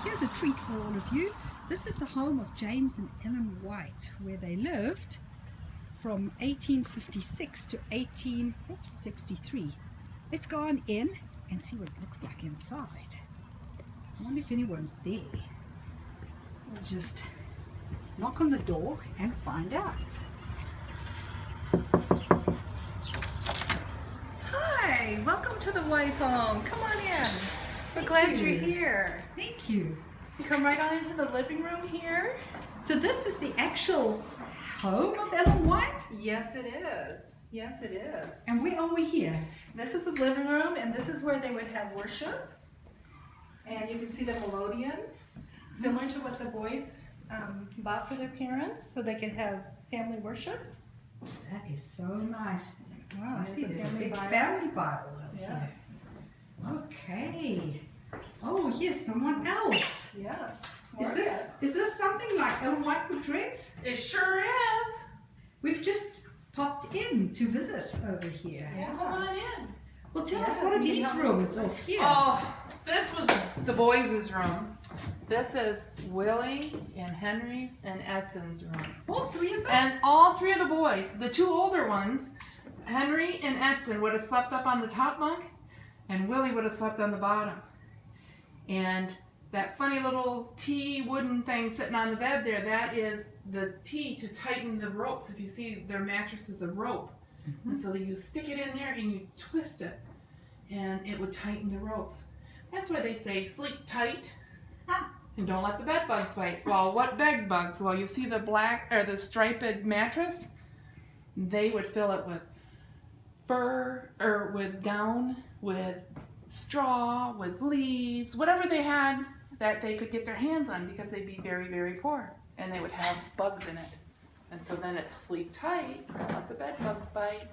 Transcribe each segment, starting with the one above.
here's a treat for all of you. This is the home of James and Ellen White, where they lived from 1856 to 1863. Let's go on in and see what it looks like inside. I wonder if anyone's there. We'll just knock on the door and find out. Hi, welcome to the White home. Come on in. We're glad you're here. Thank you. You come right on into the living room here. So this is the actual home of Ellen White? Yes, it is. Yes, it is. And where are we here? This is the living room, and this is where they would have worship. And you can see the melodeon, similar to what the boys bought for their parents, so they could have family worship. That is so nice. Wow, I see There's a there's a family big Bible. family Bible over Yes. here. Okay. Oh, here's someone else. Yes. Is this something like Ellen White would dress? It sure is. We've just popped in to visit over here. Yeah. Come on in. Well, tell us, Yes, what are we these have- rooms off here? Oh, this was the boys' room. This is Willie and Henry's and Edson's room. All three of them? And all three of the boys, the two older ones, Henry and Edson would have slept up on the top bunk and Willie would have slept on the bottom. And that funny little T wooden thing sitting on the bed there, that is the T to tighten the ropes. If you see, their mattress is a rope. And so you stick it in there and you twist it and it would tighten the ropes. That's why they say sleep tight and don't let the bed bugs bite. Well, what bed bugs? Well, you see the black or the striped mattress? They would fill it with fur or with down, with straw, with leaves, whatever they had that they could get their hands on, because they'd be very, very poor and they would have bugs in it. And so then it's sleep tight, don't let the bed bugs bite.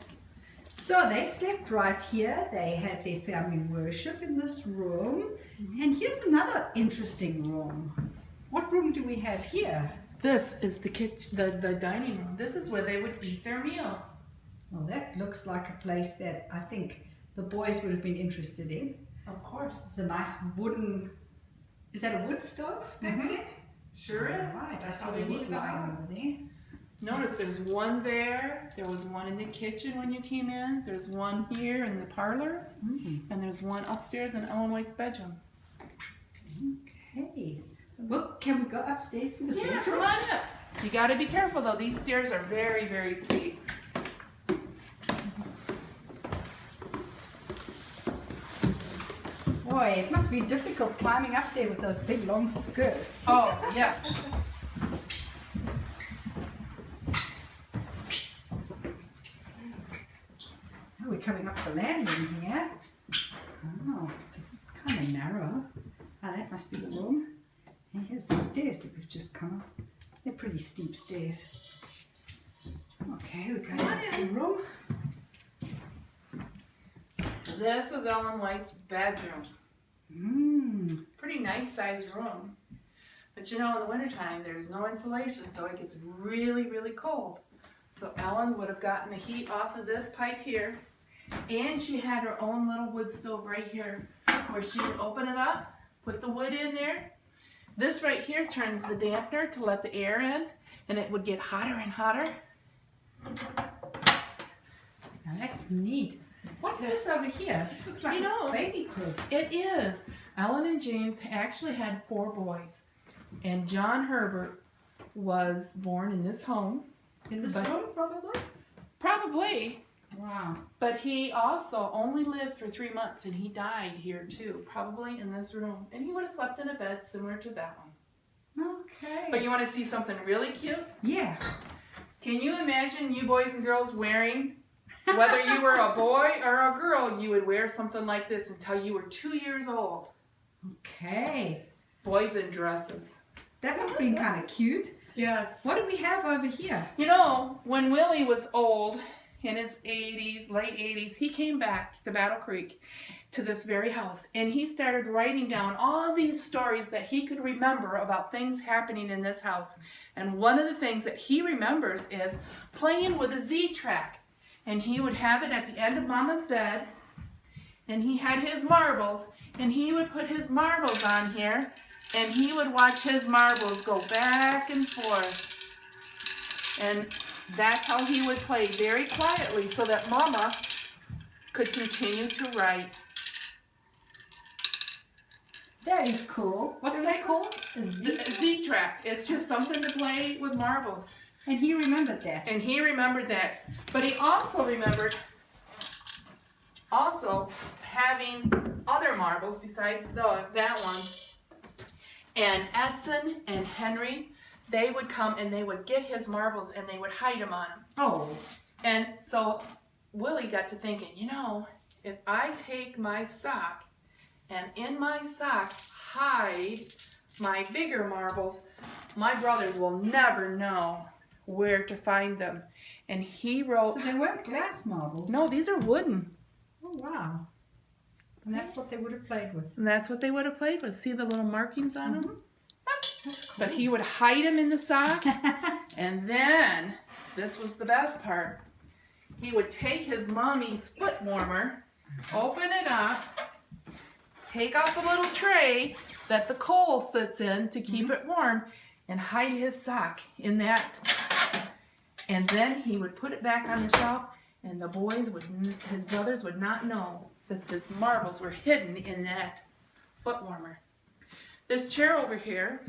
So they slept right here. They had their family worship in this room. And here's another interesting room. What room do we have here? This is the kitchen, the dining room. This is where they would eat their meals. Well, that looks like a place that I think the boys would have been interested in. Of course. It's a nice wooden, is that a wood stove back Mhm. there? Sure is. Right, I That's saw how the they wood needed the lying house. over there. Notice there's one there, there was one in the kitchen when you came in, there's one here in the parlor, and there's one upstairs in Ellen White's bedroom. Okay. Well, can we go upstairs to the Yeah, bedroom? come on up. You gotta be careful though, these stairs are very, very steep. Boy, it must be difficult climbing up there with those big long skirts. Oh, yes. Oh, we're coming up the landing here. Oh, it's kind of narrow. Oh, that must be the room. And here's the stairs that we've just come up. They're pretty steep stairs. Okay, we're going into the room. This was Ellen White's bedroom. Pretty nice sized room. But you know, in the wintertime, there's no insulation, so it gets really, really cold. So Ellen would have gotten the heat off of this pipe here, and she had her own little wood stove right here, where she would open it up, put the wood in there. This right here turns the dampener to let the air in, and it would get hotter and hotter. Now that's neat. What's this over here? This looks like You know, a baby crib. It is. Ellen and James actually had 4 boys, and John Herbert was born in this home. In this But- room, probably? Probably. Wow. But he also only lived for 3 months, and he died here too, probably in this room. And he would have slept in a bed similar to that one. Okay. But you want to see something really cute? Yeah. Can you imagine you boys and girls wearing, whether you were a boy or a girl, you would wear something like this until you were 2 years old. Okay. Boys in dresses. That must have been kind of cute. Yes. What do we have over here? You know, when Willie was old, in his 80s, late 80s, he came back to Battle Creek to this very house, and he started writing down all these stories that he could remember about things happening in this house. And one of the things that he remembers is playing with a Z-Track. And he would have it at the end of Mama's bed, and he had his marbles, and he would put his marbles on here, and he would watch his marbles go back and forth. And that's how he would play, very quietly, so that Mama could continue to write. That is cool. What's that called? A Z? Z-Track. It's just something to play with marbles. And he remembered that. And he remembered that. But he also remembered having other marbles besides that one. And Edson and Henry, they would come and they would get his marbles and they would hide them on him. Oh. And so Willie got to thinking, you know, if I take my sock and in my sock hide my bigger marbles, my brothers will never know where to find them. And he wrote... So they weren't glass marbles? No, these are wooden. Oh, wow. And that's what they would have played with. And that's what they would have played with. See the little markings on them? That's cool. But he would hide them in the sock. And then, this was the best part, he would take his mommy's foot warmer, open it up, take out the little tray that the coal sits in to keep it warm, and hide his sock in that. And then he would put it back on the shelf, and the boys his brothers would not know that his marbles were hidden in that foot warmer. This chair over here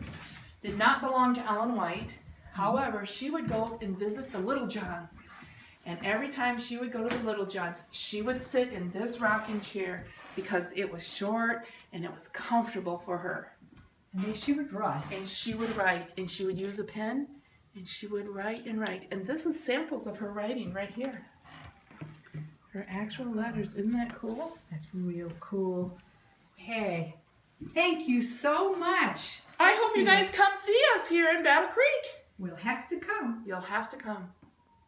did not belong to Ellen White. However, she would go and visit the Little Johns. And every time she would go to the Little Johns, she would sit in this rocking chair because it was short and it was comfortable for her. And then she would write. And she would write, and she would use a pen, and she would write and write. And this is samples of her writing right here. Her actual letters. Isn't that cool? That's real cool. Hey, thank you so much. I hope you guys come see us here in Battle Creek. We'll have to come. You'll have to come.